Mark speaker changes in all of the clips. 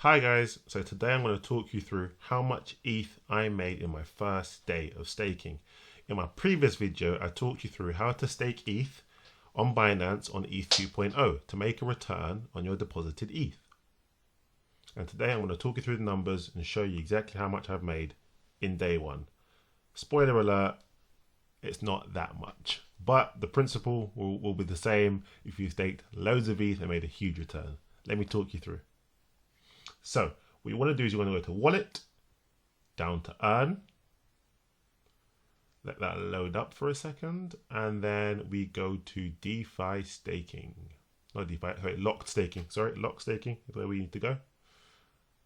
Speaker 1: Hi guys, so today I'm going to talk you through how much ETH I made in my first day of staking. In my previous video, I talked you through how to stake ETH on Binance on ETH 2.0 to make a return on your deposited ETH. And today I'm going to talk you through the numbers and show you exactly how much I've made in day one. Spoiler alert, it's not that much, but the principle will be the same if you staked loads of ETH and made a huge return. Let me talk you through. So what you want to do is you want to go to wallet, down to earn, let that load up for a second, and then we go to DeFi staking. Not DeFi, sorry, locked staking. Sorry, locked staking is where we need to go.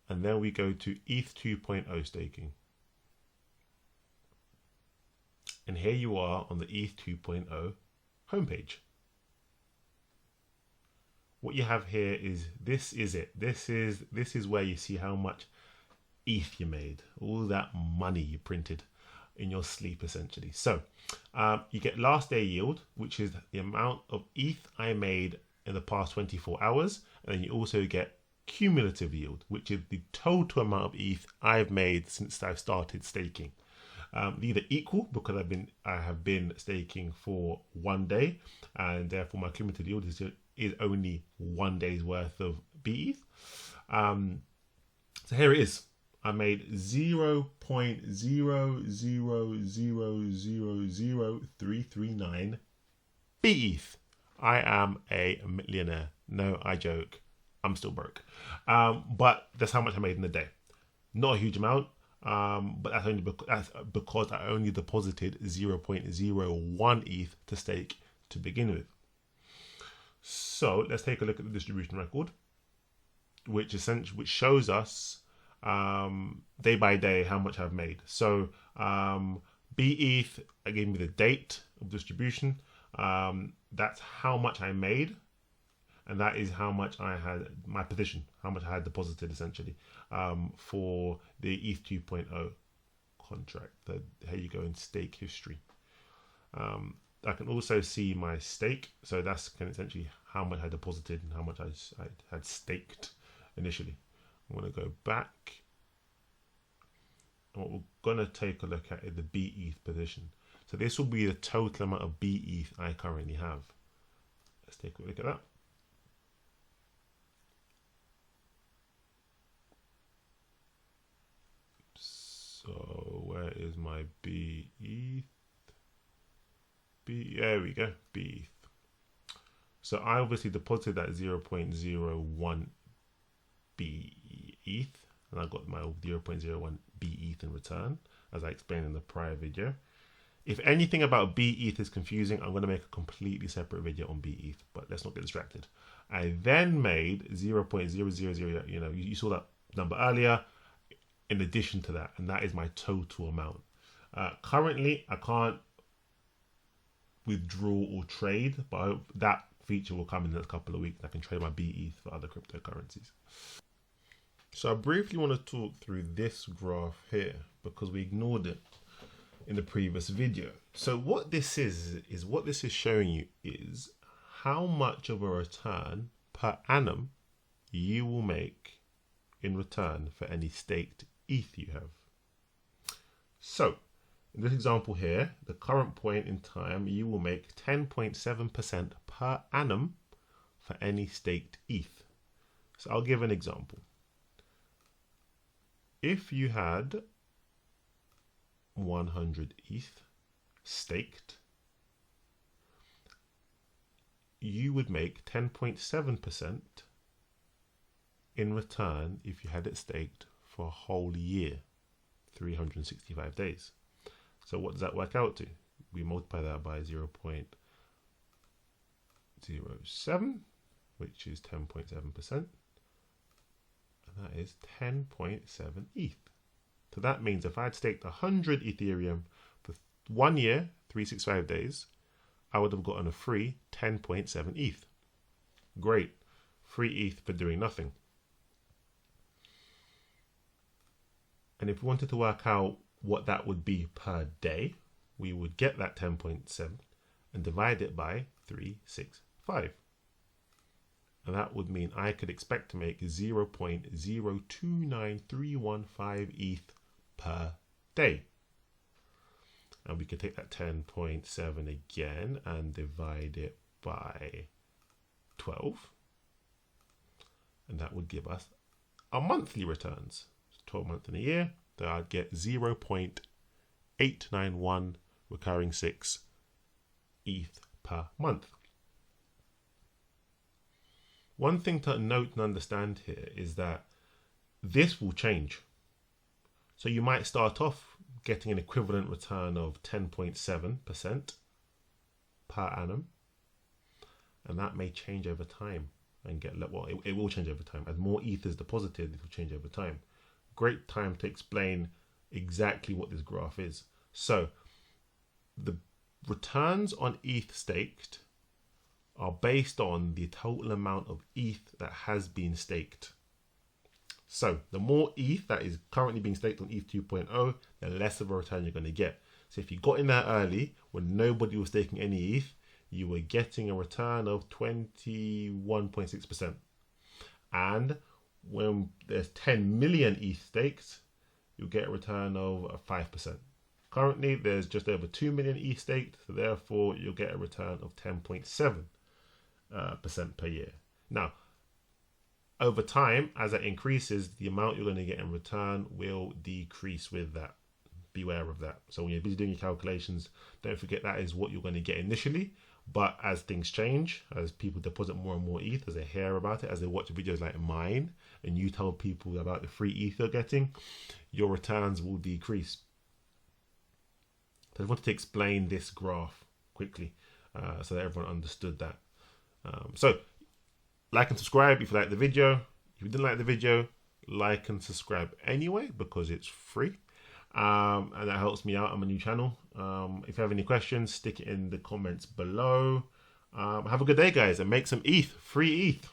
Speaker 1: And then we go to ETH 2.0 staking. And here you are on the ETH 2.0 homepage. What you have here is this is it. This is where you see how much ETH you made, all that money you printed in your sleep essentially. So you get last day yield, which is the amount of ETH I made in the past 24 hours. And then you also get cumulative yield, which is the total amount of ETH I've made since I've started staking. These are equal because I have been staking for 1 day, and therefore my cumulative yield is only 1 day's worth of BETH. So here it is. I made 0.0000339 BETH. I am a millionaire. No, I joke. I'm still broke. But that's how much I made in a day. Not a huge amount. But that's only because I only deposited 0.01 ETH to stake to begin with. So let's take a look at the distribution record, which shows us day by day how much I've made. So BETH gave me the date of distribution. That's how much I made, and that is how much I had, my position, how much I had deposited essentially for the ETH 2.0 contract. Here you go in stake history. I can also see my stake, so that's essentially how much I deposited and how much I had staked initially. I'm going to go back, and what we're going to take a look at is the BETH position. So this will be the total amount of BETH I currently have. Let's take a look at that. So where is my BETH? There we go, BETH. So I obviously deposited that 0.01 BETH, and I got my 0.01 BETH in return, as I explained in the prior video. If anything about BETH is confusing, I'm going to make a completely separate video on BETH, but let's not get distracted. I then made 0.000, you saw that number earlier, in addition to that, and that is my total amount. Currently, I can't withdraw or trade, but I hope that feature will come in the next couple of weeks. I can trade my BETH for other cryptocurrencies. So I briefly want to talk through this graph here because we ignored it in the previous video. So what this is what this is showing you is how much of a return per annum you will make in return for any staked ETH you have. So in this example here, the current point in time, you will make 10.7% per annum for any staked ETH. So I'll give an example. If you had 100 ETH staked, you would make 10.7% in return if you had it staked for a whole year, 365 days. So what does that work out to? We multiply that by 0.07, which is 10.7%. And that is 10.7 ETH. So that means if I had staked 100 Ethereum for 1 year, 365 days, I would have gotten a free 10.7 ETH. Great. Free ETH for doing nothing. And if we wanted to work out what that would be per day, we would get that 10.7 and divide it by 365. And that would mean I could expect to make 0.029315 ETH per day. And we could take that 10.7 again and divide it by 12. And that would give us our monthly returns. 12 months in a year, so I'd get 0.891 recurring 6 ETH per month. One thing to note and understand here is that this will change. So you might start off getting an equivalent return of 10.7% per annum, and that may change over time and get, well, it will change over time. As more ETH is deposited, it will change over time. Great time to explain exactly what this graph is. So the returns on ETH staked are based on the total amount of ETH that has been staked. So the more ETH that is currently being staked on ETH 2.0, the less of a return you're going to get. So if you got in there early when nobody was staking any ETH, you were getting a return of 21.6%. And when there's 10 million ETH staked, you'll get a return of 5%. Currently, there's just over 2 million ETH staked, so therefore you'll get a return of 10.7% per year. Now, over time, as that increases, the amount you're going to get in return will decrease with that. Beware of that. So when you're busy doing your calculations, don't forget that is what you're going to get initially. But as things change, as people deposit more and more ETH, as they hear about it, as they watch videos like mine, and you tell people about the free ETH you're getting, your returns will decrease. So I wanted to explain this graph quickly so that everyone understood that. So like and subscribe if you like the video. If you didn't like the video, like and subscribe anyway because it's free. And that helps me out on my new channel. If you have any questions, stick it in the comments below. Have a good day, guys, and make some ETH, free ETH.